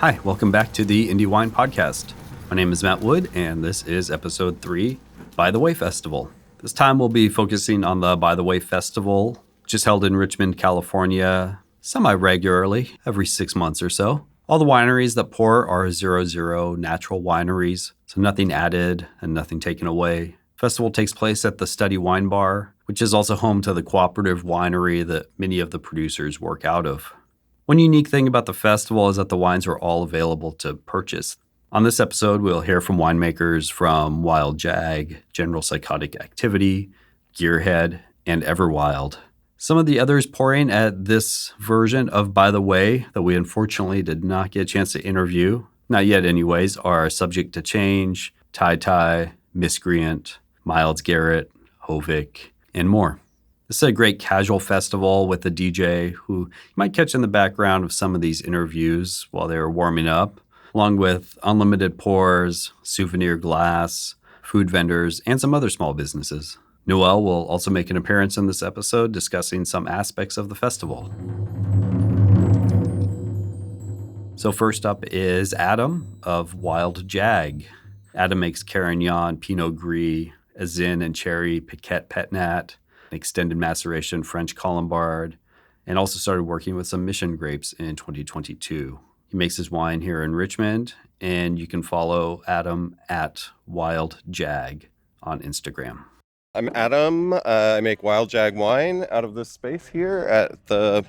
Hi, welcome back to the IndieWinePodcast. My name is Matt Wood, and this is episode 3, By the Way Festival. This time we'll be focusing on the By the Way Festival, which is held in Richmond, California, semi-regularly, every 6 months or so. All the wineries that pour are 0.0 natural wineries, so nothing added and nothing taken away. The festival takes place at the Study Wine Bar, which is also home to the cooperative winery that many of the producers work out of. One unique thing about the festival is that the wines are all available to purchase. On this episode, we'll hear from winemakers from Wild Jag, General Psychotic Activity, Gearhead, and Everwild. Some of the others pouring at this version of By the Way that we unfortunately did not get a chance to interview, not yet anyways, are Subject to Change, Tai, Miscreant, Miles Garrett, Hovik, and more. This is a great casual festival with a DJ who you might catch in the background of some of these interviews while they were warming up, along with unlimited pours, souvenir glass, food vendors, and some other small businesses. Noel will also make an appearance in this episode discussing some aspects of the festival. So first up is Adam of Wild Jag. Adam makes Carignan, Pinot Gris, Azin and Cherry, Piquette Petnat, extended maceration French Colombard, and also started working with some Mission grapes in 2022. He makes his wine here in Richmond, and you can follow Adam at Wild Jag on Instagram. I'm Adam. I make Wild Jag wine out of this space here at the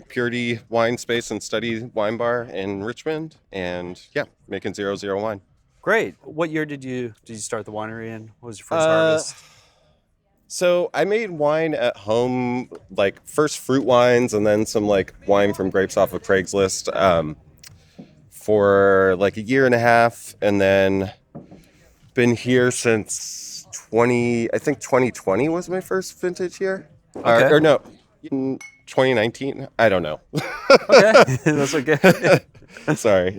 Purity Wine Space and Study Wine Bar in Richmond, and making 0.0 wine. Great. What year did you start the winery in? What was your first harvest? So I made wine at home, like first fruit wines and then some like wine from grapes off of Craigslist for like a year and a half, and then been here since 2020 was my first vintage year. Okay. Or no, in 2019. I don't know. Okay, that's okay. Sorry.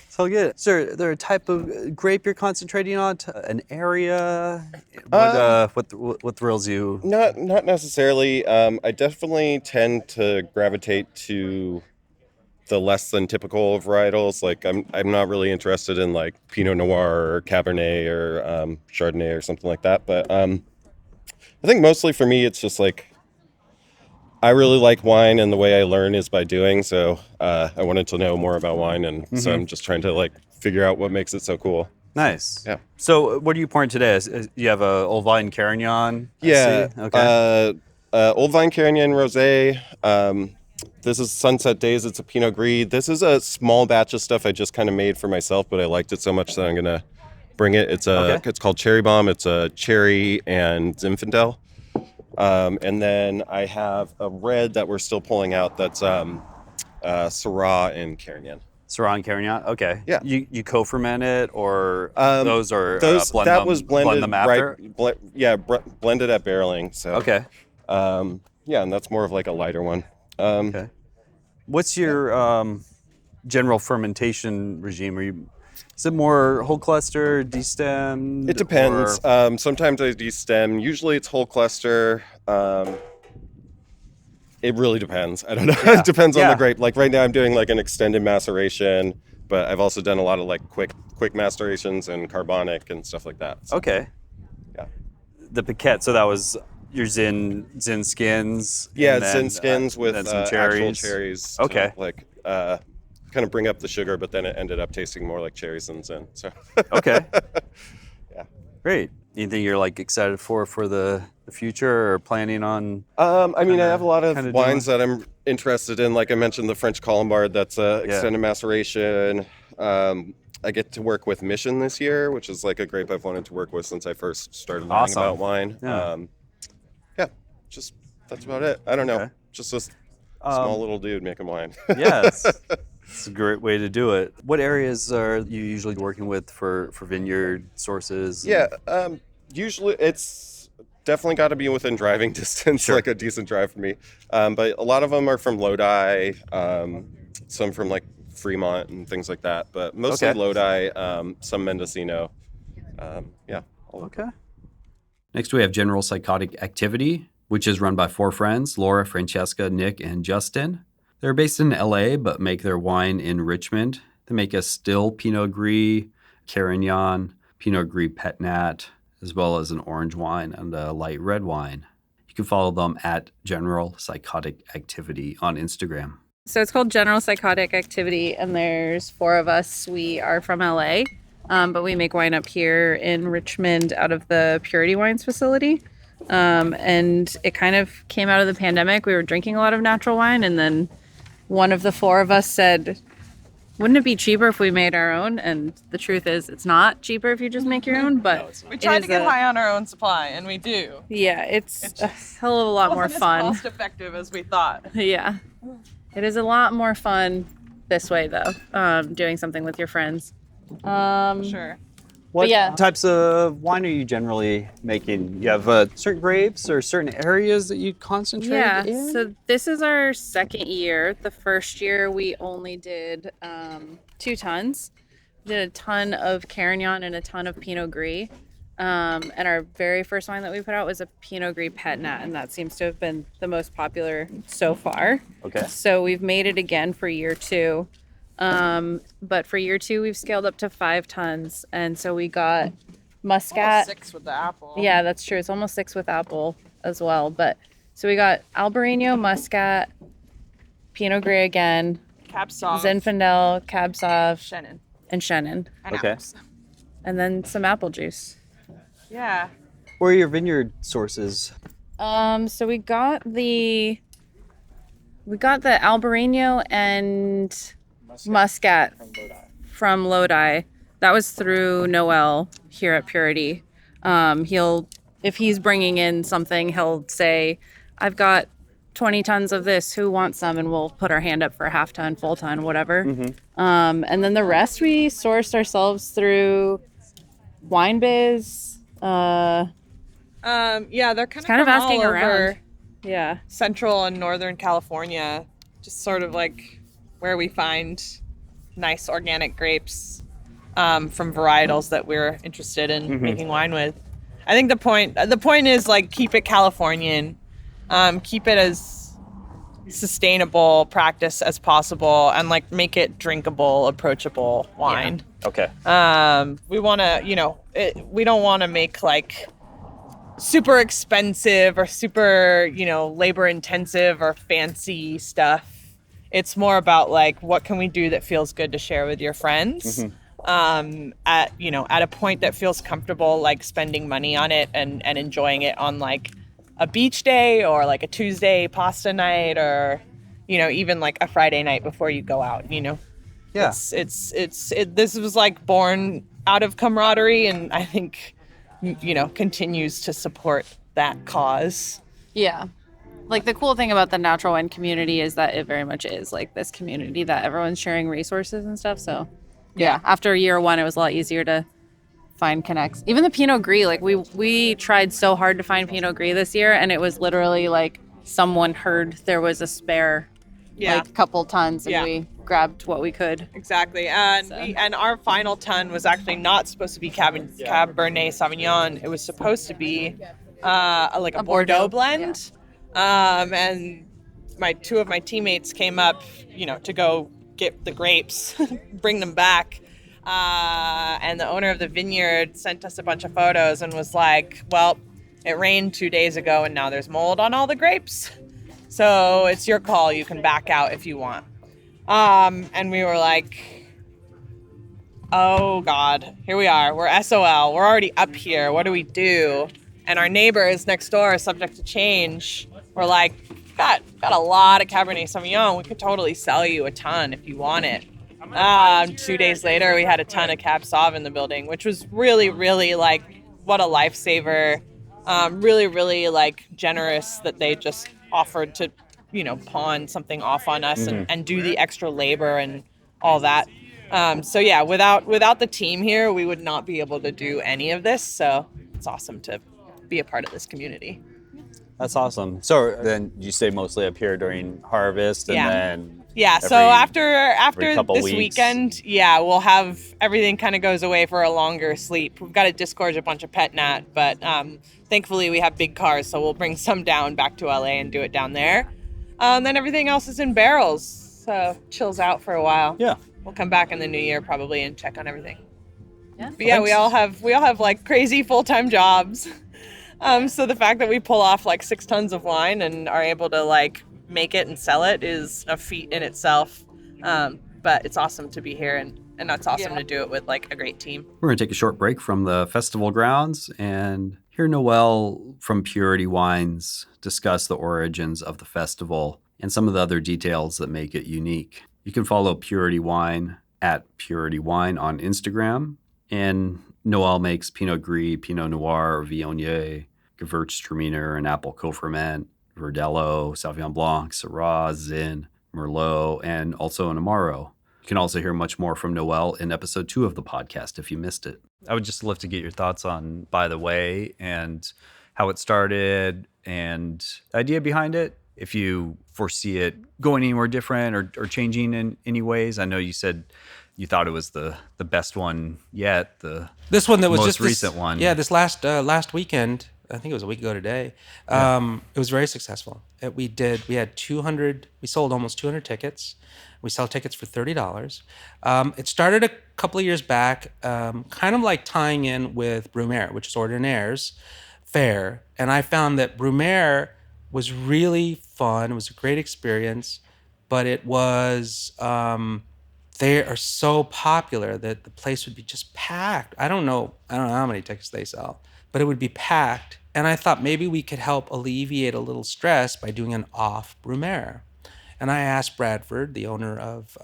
It's all good. Is there a type of grape you're concentrating on? An area? What thrills you? Not necessarily. I definitely tend to gravitate to the less than typical varietals. Like I'm not really interested in like Pinot Noir or Cabernet or Chardonnay or something like that. But I think mostly for me, it's just like I really like wine, and the way I learn is by doing. So I wanted to know more about wine, and so I'm just trying to like figure out what makes it so cool. Nice. Yeah. So what are you pouring today? You have a Old Vine Carignan? Yeah. Okay. Old Vine Carignan Rosé. This is Sunset Days. It's a Pinot Gris. This is a small batch of stuff I just kind of made for myself, but I liked it so much that I'm gonna bring it. It's called Cherry Bomb. It's a cherry and Zinfandel. And then I have a red that we're still pulling out that's Syrah and Carignan. Syrah and Carignan? Okay. Yeah. You co-ferment it, or those blended them after? Blended at barreling. So Okay. and that's more of like a lighter one. Okay. What's your general fermentation regime? Is it more whole cluster, destemmed? It depends. Sometimes I destem. Usually it's whole cluster. It really depends. I don't know. Yeah. It depends on the grape. Like right now I'm doing like an extended maceration, but I've also done a lot of like quick macerations and carbonic and stuff like that. So, Okay. Yeah. The Piquette, so that was your Zin skins? Yeah, and then, Zin skins with then some cherries. actual cherries. Okay. To, like kind of bring up the sugar, but then it ended up tasting more like cherries than Zin. So. Okay. Yeah. Great. Anything you're like excited for the future, or planning on? I have a lot of wines that I'm interested in. Like I mentioned, the French Colombard, that's extended maceration. I get to work with Mission this year, which is like a grape I've wanted to work with since I first started learning about wine. Yeah. Just that's about it. I don't know. Okay. Just a small little dude making wine. Yes. It's a great way to do it. What areas are you usually working with for vineyard sources? Yeah, usually it's definitely got to be within driving distance, Sure. like a decent drive for me. But a lot of them are from Lodi, some from like Fremont and things like that. But mostly Lodi, some Mendocino. Okay. Next, we have General Psychotic Activity, which is run by 4 friends, Laura, Francesca, Nick, and Justin. They're based in LA, but make their wine in Richmond. They make a still Pinot Gris, Carignan, Pinot Gris Pet Nat, as well as an orange wine and a light red wine. You can follow them at General Psychotic Activity on Instagram. So it's called General Psychotic Activity, and there's 4 of us. We are from LA, but we make wine up here in Richmond out of the Purity Wines facility. And it kind of came out of the pandemic. We were drinking a lot of natural wine, and then one of the 4 of us said, wouldn't it be cheaper if we made our own? And the truth is, it's not cheaper if you just make your own, but we tried to get high on our own supply, and we do. Yeah, it's a hell of a lot more fun. Cost effective as we thought. Yeah, it is a lot more fun this way, though, doing something with your friends. Sure. What yeah. types of wine are you generally making? You have certain grapes or certain areas that you concentrate Yeah, in? so this is our 2nd year. The first year we only did 2 tons. We did a ton of Carignan and a ton of Pinot Gris. And our very first wine that we put out was a Pinot Gris Pet Nat, and that seems to have been the most popular so far. Okay. So we've made it again for year 2. But for year 2, we've scaled up to 5 tons. And so we got Muscat. Almost 6 with the apple. Yeah, that's true. It's almost 6 with apple as well. But so we got Albarino, Muscat, Pinot Gris again, Cab Sauv, Zinfandel, Cab Sauv, Chenin, and Chenin. and Okay. apples. And then some apple juice. Yeah. Where are your vineyard sources? So we got the Albarino and Muscat from Lodi. That was through Noel here at Purity. If he's bringing in something, he'll say, I've got 20 tons of this, who wants some? And we'll put our hand up for a half ton, full ton, whatever. And then the rest we sourced ourselves through Wine Biz. Yeah, they're Kind of from asking all over around. Yeah. Central and Northern California, just sort of like where we find nice organic grapes from varietals that we're interested in making wine with. I think the point is like keep it Californian, keep it as sustainable practice as possible, and like make it drinkable, approachable wine. Okay. We want to, we don't want to make like super expensive or super, labor intensive or fancy stuff. It's more about like, what can we do that feels good to share with your friends? At a point that feels comfortable, like spending money on it and enjoying it on like a beach day or like a Tuesday pasta night or, even like a Friday night before you go out, Yeah. This was like born out of camaraderie, and I think, continues to support that cause. Yeah. Like the cool thing about the natural wine community is that it very much is like this community that everyone's sharing resources and stuff. So yeah, after year 1, it was a lot easier to find connects. Even the Pinot Gris, like we tried so hard to find Pinot Gris this year, and it was literally like someone heard there was a spare like couple tons, and we grabbed what we could. Exactly. And our final ton was actually not supposed to be Cabernet Sauvignon. It was supposed to be like a Bordeaux blend. And two of my teammates came up, to go get the grapes, bring them back. And the owner of the vineyard sent us a bunch of photos and was like, well, it rained 2 days ago and now there's mold on all the grapes. So it's your call. You can back out if you want. And we were like, oh God, here we are. We're SOL. We're already up here. What do we do? And our neighbors next door are subject to change. We're like, got a lot of Cabernet Sauvignon. We could totally sell you a ton if you want it. 2 days later, we had a ton of Cab Sauv in the building, which was really, really like, what a lifesaver. Really, really like generous that they just offered to, pawn something off on us and do the extra labor and all that. So yeah, without the team here, we would not be able to do any of this. So it's awesome to be a part of this community. That's awesome. So then you stay mostly up here during harvest, and then so after this weeks. weekend, we'll have everything kind of goes away for a longer sleep. We've got to disgorge a bunch of pet nat, but thankfully we have big cars, so we'll bring some down back to LA and do it down there. And then everything else is in barrels, so chills out for a while. Yeah. We'll come back in the new year probably and check on everything. Yeah. But yeah, we all have like crazy full-time jobs. So the fact that we pull off like 6 tons of wine and are able to like make it and sell it is a feat in itself. But it's awesome to be here, and that's awesome to do it with like a great team. We're going to take a short break from the festival grounds and hear Noelle from Purity Wines discuss the origins of the festival and some of the other details that make it unique. You can follow Purity Wine at Purity Wine on Instagram. And Noelle makes Pinot Gris, Pinot Noir, Viognier, Gewürztraminer, and Apple Co-Ferment, Verdelho, Sauvignon Blanc, Syrah, Zin, Merlot, and also an Amaro. You can also hear much more from Noelle in episode 2 of the podcast if you missed it. I would just love to get your thoughts on By the Way and how it started and the idea behind it. If you foresee it going anywhere different or changing in any ways. I know you said you thought it was the best one yet. This one that was most just recent one. Yeah, this last weekend. I think it was a week ago today. It was very successful. We sold almost 200 tickets. We sell tickets for $30. It started a couple of years back, kind of like tying in with Brumaire, which is Ordinaire's fair. And I found that Brumaire was really fun. It was a great experience, but it was, they are so popular that the place would be just packed. I don't know how many tickets they sell, but it would be packed. And I thought maybe we could help alleviate a little stress by doing an off Brumaire. And I asked Bradford, the owner of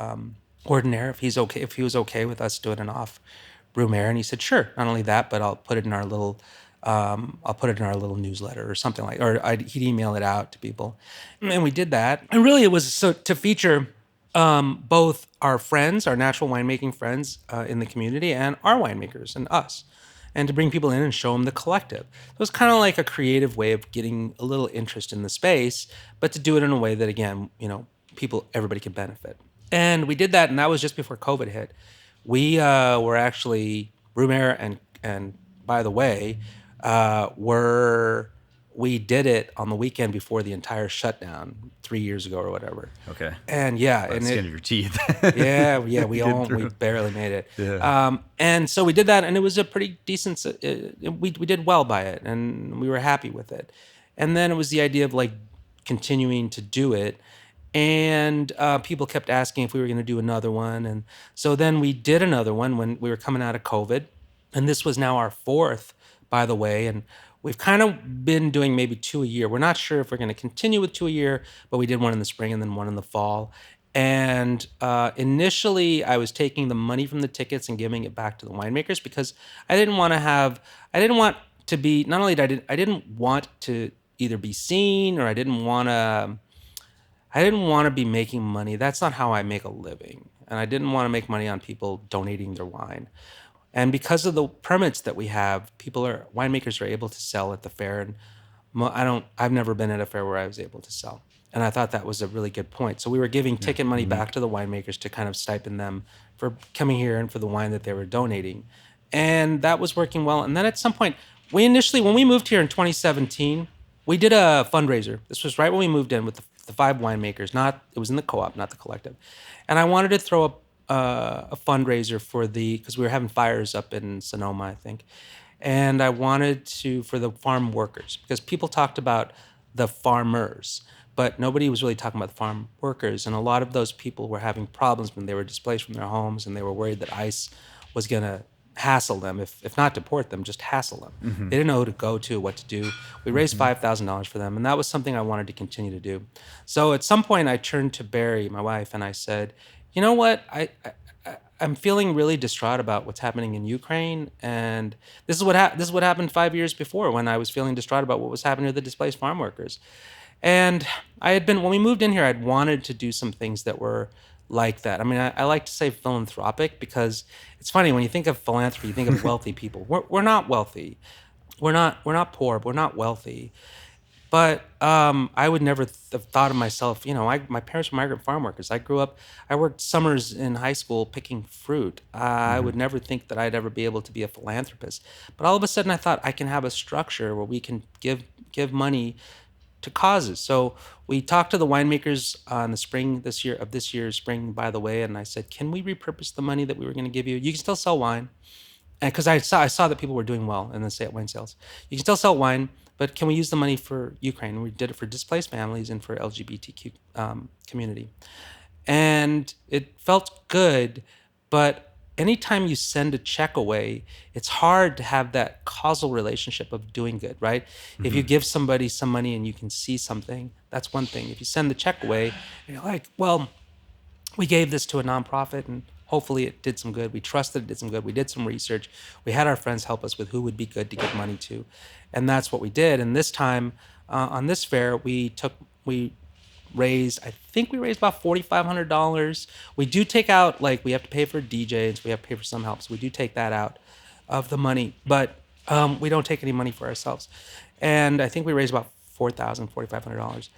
Ordinaire, if he was okay with us doing an off Brumaire, and he said, sure. Not only that, but I'll put it in our little newsletter or something like, he'd email it out to people, and we did that. And really, it was so to feature both our friends, our natural winemaking friends in the community, and our winemakers and us, and to bring people in and show them the collective. It was kind of like a creative way of getting a little interest in the space, but to do it in a way that, again, everybody could benefit. And we did that, and that was just before COVID hit. We were actually, Brumaire and By the Way, we did it on the weekend before the entire shutdown 3 years ago or whatever. Okay. And yeah, By the skin of your teeth. we barely made it. Yeah. And so we did that, and it was a pretty decent. We did well by it, and we were happy with it. And then it was the idea of like continuing to do it, and people kept asking if we were going to do another one, and so then we did another one when we were coming out of COVID, and this was now our 4th, By the Way, and we've kind of been doing maybe 2 a year. We're not sure if we're going to continue with 2 a year, but we did one in the spring and then one in the fall. And initially, I was taking the money from the tickets and giving it back to the winemakers because I didn't want to be, not only did I didn't want to either be seen or I didn't want to be making money. That's not how I make a living. And I didn't want to make money on people donating their wine. And because of the permits that we have, winemakers are able to sell at the fair. And I've never been at a fair where I was able to sell. And I thought that was a really good point. So we were giving ticket money back to the winemakers to kind of stipend them for coming here and for the wine that they were donating. And that was working well. And then at some point, when we moved here in 2017, we did a fundraiser. This was right when we moved in with the 5 winemakers. It was in the co-op, not the collective. And I wanted to throw up a fundraiser because we were having fires up in Sonoma, I think. And I wanted for the farm workers, because people talked about the farmers, but nobody was really talking about the farm workers. And a lot of those people were having problems when they were displaced from their homes, and they were worried that ICE was going to hassle them, if not deport them, just hassle them. Mm-hmm. They didn't know who to go to, what to do. We raised $5,000 for them, and that was something I wanted to continue to do. So at some point, I turned to Barry, my wife, and I said, you know what? I'm feeling really distraught about what's happening in Ukraine, and this is what happened 5 years before when I was feeling distraught about what was happening to the displaced farm workers. And when we moved in here, I'd wanted to do some things that were like that. I mean, I like to say philanthropic because it's funny when you think of philanthropy, you think of wealthy people. We're not wealthy. We're not poor. We're not wealthy. But I would never have thought of myself, my parents were migrant farm workers. I worked summers in high school picking fruit. I would never think that I'd ever be able to be a philanthropist. But all of a sudden I thought I can have a structure where we can give money to causes. So we talked to the winemakers in the spring this year's spring, by the way, and I said, can we repurpose the money that we were going to give you? You can still sell wine. And because I saw that people were doing well in the wine sales. You can still sell wine, but can we use the money for Ukraine? And we did it for displaced families and for LGBTQ community. And it felt good, but anytime you send a check away, it's hard to have that causal relationship of doing good, right? If you give somebody some money and you can see something, that's one thing. If you send the check away, and you're like, well, we gave this to a nonprofit and hopefully it did some good. We trusted it did some good. We did some research. We had our friends help us with who would be good to give money to. And that's what we did. And this time on this fair, we raised about $4,500. We do take out, like, we have to pay for DJs, we have to pay for some help. So we do take that out of the money, but we don't take any money for ourselves. And I think we raised about $4,500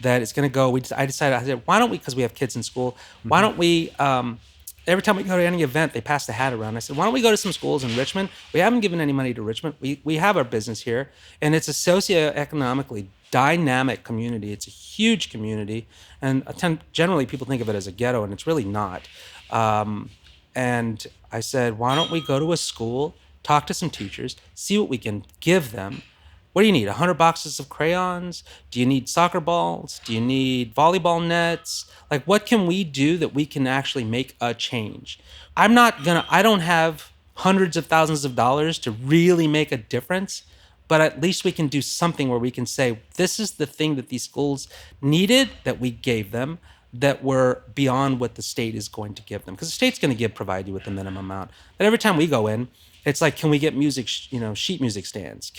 that is going to go. I said, why don't we, because we have kids in school, why don't we, every time we go to any event, they pass the hat around. I said, why don't we go to some schools in Richmond? We haven't given any money to Richmond. We have our business here, and it's a socioeconomically dynamic community. It's a huge community, and generally people think of it as a ghetto, and it's really not. And I said, why don't we go to a school, talk to some teachers, see what we can give them. What do you need? 100 boxes of crayons? Do you need soccer balls? Do you need volleyball nets? Like, what can we do that we can actually make a change? I don't have hundreds of thousands of dollars to really make a difference, but at least we can do something where we can say, this is the thing that these schools needed that we gave them, that were beyond what the state is going to give them. Because the state's going to provide you with the minimum amount. But every time we go in, it's like, can we get music, sheet music stands?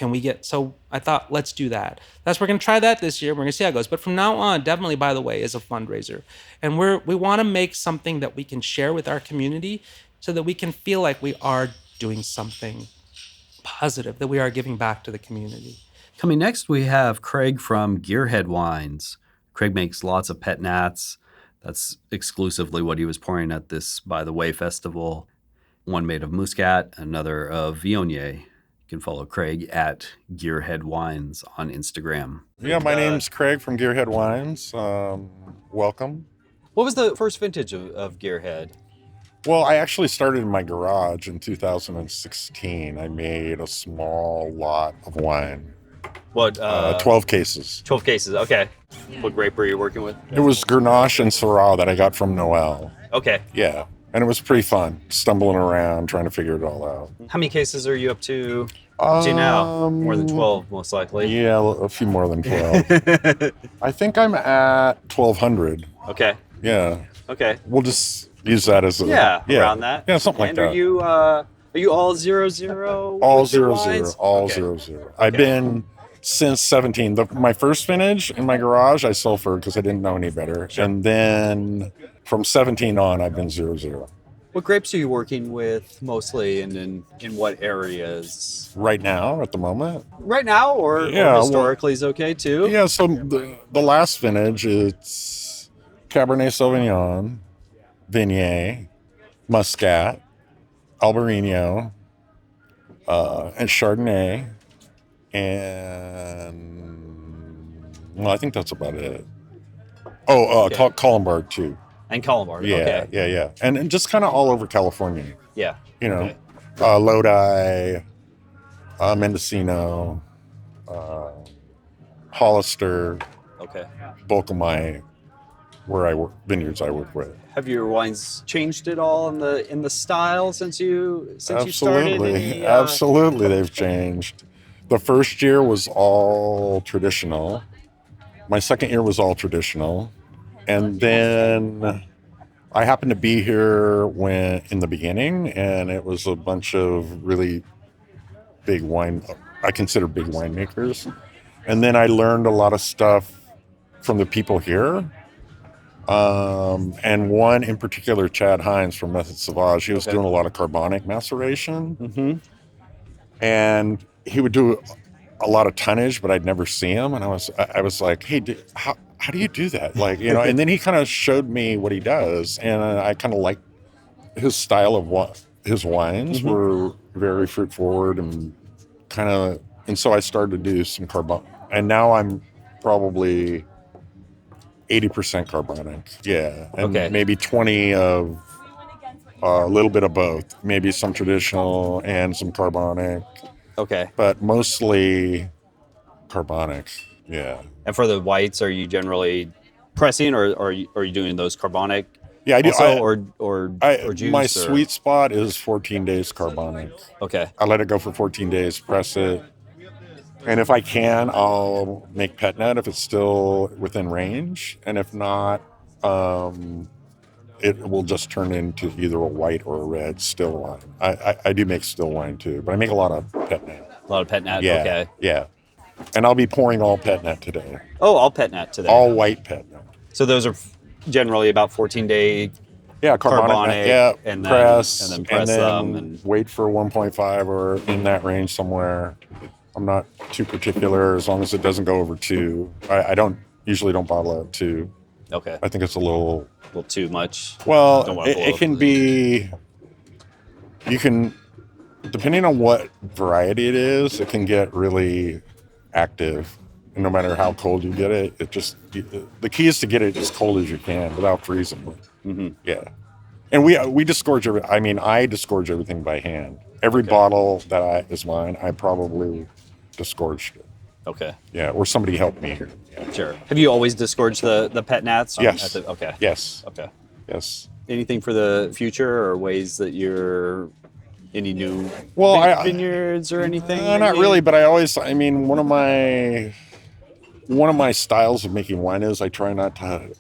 So I thought, let's do that. We're going to try that this year. We're going to see how it goes. But from now on, definitely, by the way, is a fundraiser. And we want to make something that we can share with our community so that we can feel like we are doing something positive, that we are giving back to the community. Coming next, we have Craig from Gearhead Wines. Craig makes lots of pet nats. That's exclusively what he was pouring at this By the Way festival. One made of Muscat, another of Viognier. You can follow Craig at Gearhead Wines on Instagram. Yeah, my name's Craig from Gearhead Wines. Welcome. What was the first vintage of Gearhead? Well, I actually started in my garage in 2016. I made a small lot of wine. What? 12 cases. 12 cases, okay. What grape were you working with? It was Grenache and Syrah that I got from Noel. Okay. Yeah, and it was pretty fun, stumbling around, trying to figure it all out. How many cases are you up to now? More than 12, most likely. Yeah, a few more than 12. I think I'm at 1,200. Okay. Yeah. Okay. We'll just use that as a... Yeah, around that. Yeah, something like and that. Are you all 0-0? All with your 0-0. wines? All Okay. 0-0. I've been since 17. My first vintage in my garage, I sulfured because I didn't know any better. Sure. And then from 17 on, I've been 0-0. What grapes are you working with mostly, and in what areas? Right now, at the moment. Right now, or historically is okay too? Yeah, so the last vintage, it's Cabernet Sauvignon, Viognier, Muscat, Albarino, and Chardonnay, and well, I think that's about it. Colombar too. And Colombar. Yeah, Okay. yeah. And just kind of all over California. Yeah. You know, Lodi, Mendocino, Hollister, Okay. bulk of my vineyards I work with. Have your wines changed at all in the style since you started? Absolutely, absolutely, they've changed. The first year was all traditional. My second year was all traditional, and then I happened to be here in the beginning, and it was a bunch of really big I consider big winemakers, and then I learned a lot of stuff from the people here. And one in particular, Chad Hines from Method Sauvage, he was doing a lot of carbonic maceration. Mm-hmm. And he would do a lot of tonnage, but I'd never see him. And I was like, hey, how do you do that? Like, and then he kind of showed me what he does. And I kind of liked his style of his wines were very fruit forward and and so I started to do some carbonic. And now I'm probably 80% carbonic. Yeah. And Okay. maybe 20 of a little bit of both. Maybe some traditional and some carbonic, Okay. but mostly carbonic. Yeah. And for the whites, are you generally pressing, or are you doing those carbonic? Yeah, I do. Also, or juice? My or- sweet spot is 14 days carbonic. Okay. I let it go for 14 days, press it. And if I can, I'll make pet net if it's still within range. And if not, it will just turn into either a white or a red still wine. I do make still wine too, but I make a lot of pet net. A lot of pet nat. Yeah, Okay. yeah. And I'll be pouring all pet net today. Oh, all pet nat today. All white pet net. So those are generally about 14-day. Yeah, Carbonic, yeah, and then press press them and- wait for 1.5 or in that range somewhere. I'm not too particular as long as it doesn't go over 2. I usually don't bottle at 2. Okay. I think it's a little. A little too much. Well, Don't wanna blow it up. can be. You can, depending on what variety it is, it can get really active. And no matter how cold you get it, the key is to get it as cold as you can without freezing it. Mm-hmm. Yeah. And we disgorge I disgorge everything by hand. Every bottle that is mine, I probably disgorged it. Okay. Yeah, or somebody helped me here. Yeah. Sure. Have you always disgorged the pet nats? Yes. Okay. Yes. Okay. Yes. Anything for the future, or ways that you're any new vineyards or anything? Not really, but one of my styles of making wine is I try not to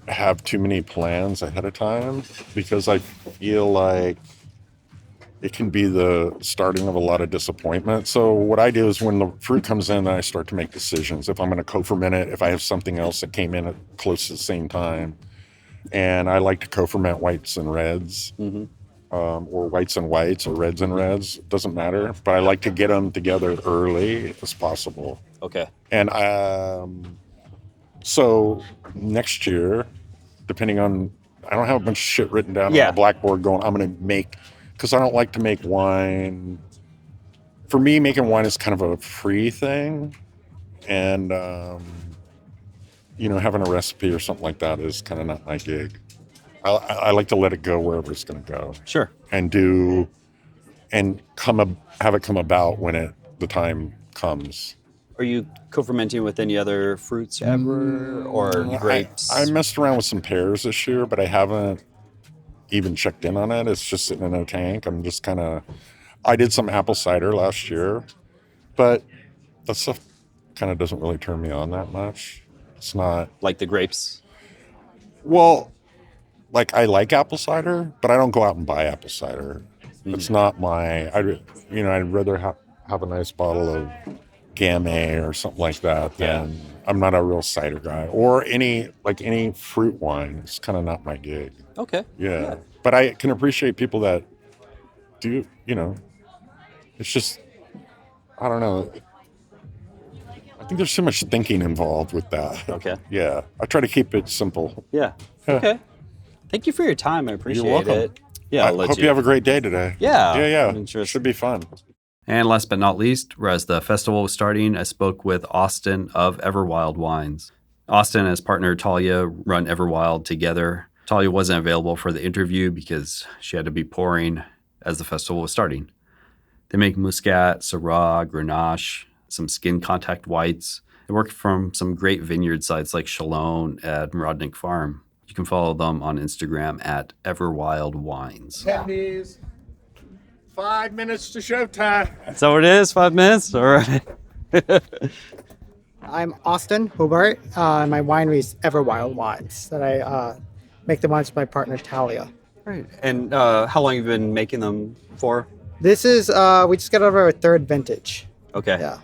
have too many plans ahead of time, because I feel like it can be the starting of a lot of disappointment. So what I do is when the fruit comes in, I start to make decisions. If I'm going to co-ferment it, if I have something else that came in at close to the same time. And I like to co-ferment whites and reds, or whites and whites, or reds and reds. It doesn't matter. But I like to get them together early as possible. Okay. And so next year, depending on, I don't have a bunch of shit written down on the blackboard going, I'm going to make, because I don't like to make wine. For me, making wine is kind of a free thing. And, having a recipe or something like that is kind of not my gig. I like to let it go wherever it's going to go. Sure. And have it come about when the time comes. Are you co-fermenting with any other fruits ever, or grapes? I messed around with some pears this year, but I haven't even checked in on it. It's just sitting in a tank. I'm just I did some apple cider last year, but that stuff kind of doesn't really turn me on that much. It's not like the grapes. Well, like I like apple cider, but I don't go out and buy apple cider. It's not I'd rather have a nice bottle of Gamay or something like that than I'm not a real cider guy, or any fruit wine. It's kind of not my gig. Okay. Yeah. But I can appreciate people that do, it's just, I don't know. I think there's so much thinking involved with that. Okay. Yeah. I try to keep it simple. Yeah. Okay. Thank you for your time. I appreciate You're welcome. it. Yeah. I hope you have a great day today. Yeah. Yeah. I'm interested. Should be fun. And last but not least, as the festival was starting, I spoke with Austin of Everwild Wines. Austin and his partner Talia run Everwild together. Talia wasn't available for the interview because she had to be pouring as the festival was starting. They make Muscat, Syrah, Grenache, some skin contact whites. They work from some great vineyard sites like Chalone at Rodnick Farm. You can follow them on Instagram at Everwild Wines. Please. 5 minutes to showtime. So it is 5 minutes. All right. I'm Austin Hobart. My winery is Everwild Wines. That I make the wines with my partner Talia. Right. And how long have you been making them for? This is we just got over our 3rd vintage. Okay. Yeah.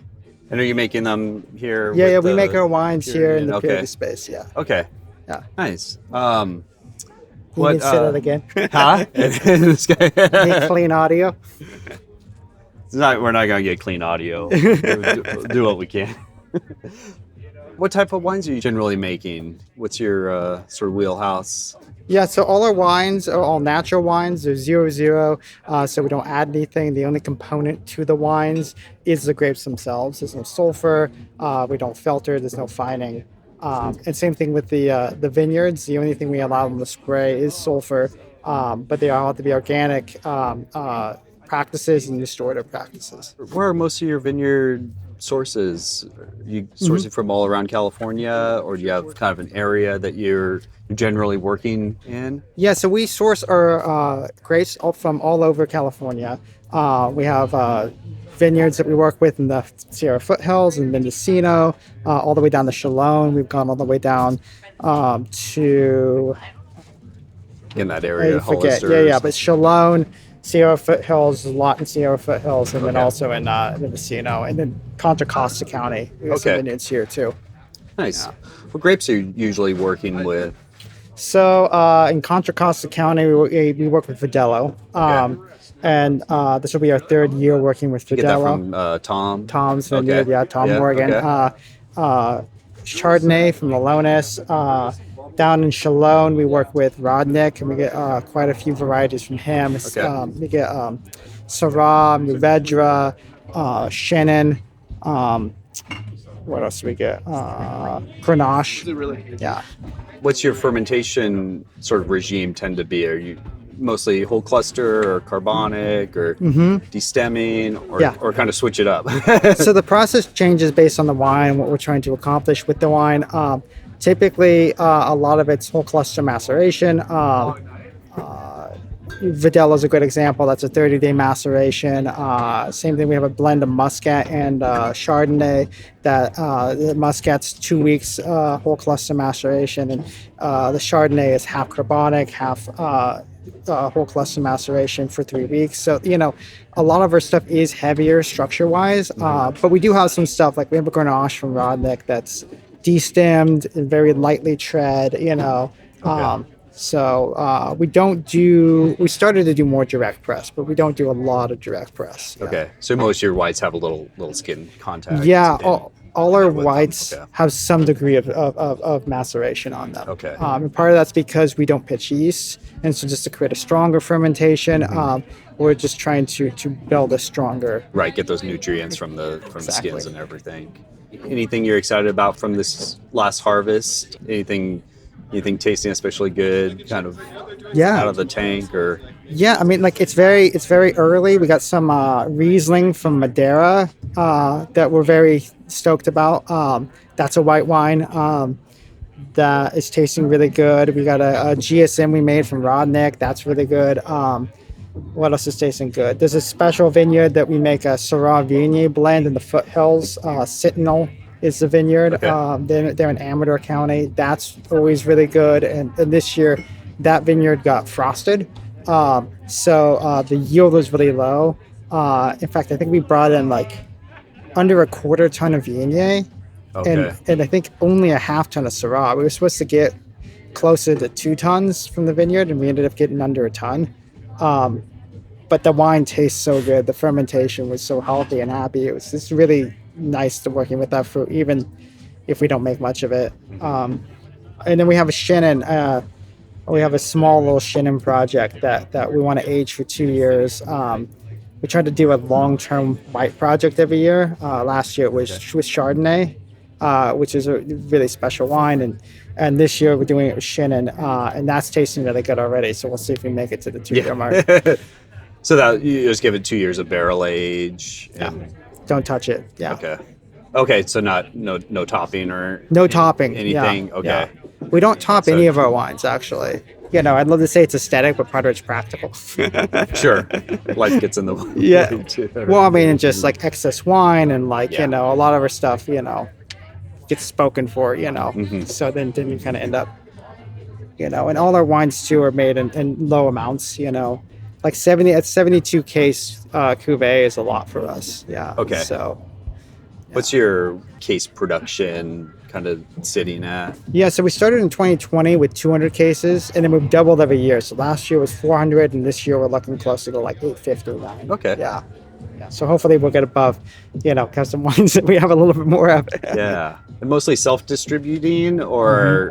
And are you making them here? Yeah, with we the make our wines here in the Okay. purity space. Yeah. Okay. Yeah. Nice. You can say that again. Huh? This guy. Need clean audio. We're not gonna get clean audio. We'll do what we can. What type of wines are you generally making? What's your sort of wheelhouse? Yeah, so all our wines are all natural wines. They're 0.0, so we don't add anything. The only component to the wines is the grapes themselves. There's no sulfur. We don't filter. There's no fining. And same thing with the vineyards. The only thing we allow them to spray is sulfur, but they all have to be organic practices and restorative practices. Where are most of your vineyard sources? Are you sourcing from all around California, or do you have kind of an area that you're generally working in? Yeah, so we source our grapes from all over California. We have vineyards that we work with in the Sierra Foothills and Mendocino, all the way down to Chalone. We've gone all the way down to In that area, I forget. Hollister? Yeah, but Chalone, Sierra Foothills, a lot in Sierra Foothills, and then also in Mendocino, and then Contra Costa County. We have some vineyards here too. Nice. What grapes are you usually working with? So in Contra Costa County, we work with Verdelho. And this will be our third year working with Verdelho. Get that from Tom? Tom's vineyard, Tom Morgan. Chardonnay from Malonis. Down in Chalone, we work with Rodnick, and we get quite a few varieties from him. We get Syrah, Mourvedre, Chenin. What else do we get? Grenache. Yeah. What's your fermentation sort of regime tend to be? Are you mostly whole cluster or carbonic or destemming or kind of switch it up? So the process changes based on the wine and what we're trying to accomplish with the wine. Typically, a lot of it's whole cluster maceration. Verdelho is a good example. That's a 30-day maceration. Same thing, we have a blend of Muscat and Chardonnay. That the Muscat's 2 weeks whole cluster maceration, and the Chardonnay is half carbonic, half whole cluster maceration for 3 weeks. So, a lot of our stuff is heavier structure-wise, but we do have some stuff, like we have a Grenache from Rodnick that's destemmed and very lightly tread, So we started to do more direct press, but we don't do a lot of direct press. Yeah. Okay. So most of your whites have a little skin contact. Yeah. All our whites have some degree of maceration on them. Okay. And part of that's because we don't pitch yeast. And so just to create a stronger fermentation, we're just trying to build a stronger. Right. Get those nutrients from the skins and everything. Anything you're excited about from this last harvest? Anything tasting especially good, kind of out of the tank, or? Yeah, I mean, like it's very early. We got some Riesling from Madeira that we're very stoked about. That's a white wine that is tasting really good. We got a GSM we made from Rodnick. That's really good. What else is tasting good? There's a special vineyard that we make a Syrah Viognier blend in the foothills. Sentinel is the vineyard. Okay. They're in Amador County. That's always really good. And this year, that vineyard got frosted. So the yield was really low. In fact, I think we brought in like under a quarter ton of Viognier. Okay. And I think only a half ton of Syrah. We were supposed to get closer to 2 tons from the vineyard, and we ended up getting under a ton. But the wine tastes so good. The fermentation was so healthy and happy. It was just really nice to working with that fruit, even if we don't make much of it. And then we have a Chenin. We have a small little Chenin project that we want to age for 2 years. We try to do a long-term white project every year. Last year it was with Chardonnay, which is a really special wine. And this year we're doing it with Chenin, and that's tasting really good already. So we'll see if we make it to the 2-year mark. So that you just give it 2 years of barrel age. And don't touch it. Yeah. Okay. So no topping or topping. Anything. Yeah. Okay. Yeah. We don't top any of our wines, actually. I'd love to say it's aesthetic, but part of it's practical. Sure. Life gets in the way. Yeah. Well, I mean, just like excess wine and a lot of our stuff, gets spoken for, So then you kind of end up, and all our wines too are made in low amounts, like 72 case cuvee is a lot for us. Yeah. Okay. So. What's your case production kind of sitting at? Yeah, so we started in 2020 with 200 cases, and then we've doubled every year. So last year was 400, and this year we're looking closer to like 850. Okay. Yeah. So hopefully we'll get above, custom wines that we have a little bit more of. Yeah. And mostly self-distributing, or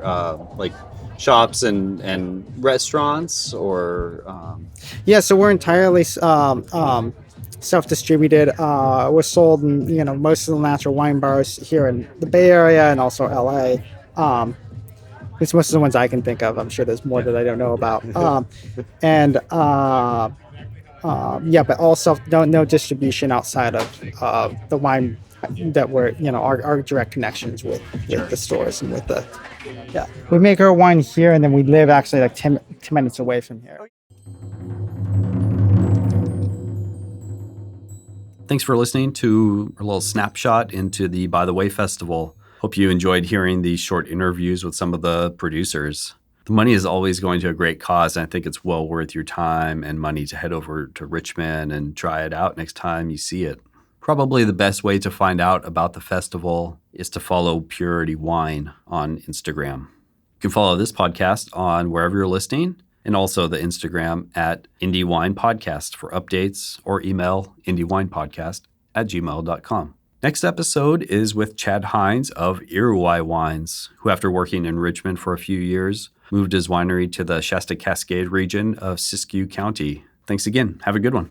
like shops and restaurants, or Yeah, so we're entirely self-distributed. We're sold in most of the natural wine bars here in the Bay Area and also LA. It's most of the ones I can think of. I'm sure there's more that I don't know about. Yeah, but all no distribution outside of the wine that we're our direct connections with the stores and with the we make our wine here, and then we live actually like 10 minutes away from here. Thanks for listening to a little snapshot into the By the Way Festival. Hope you enjoyed hearing these short interviews with some of the producers. The money is always going to a great cause, and I think it's well worth your time and money to head over to Richmond and try it out next time you see it. Probably the best way to find out about the festival is to follow Purity Wine on Instagram. You can follow this podcast on wherever you're listening, and also the Instagram at IndieWinePodcast for updates, or email IndieWinePodcast@gmail.com. Next episode is with Chad Hines of Iroquois Wines, who after working in Richmond for a few years, moved his winery to the Shasta Cascade region of Siskiyou County. Thanks again. Have a good one.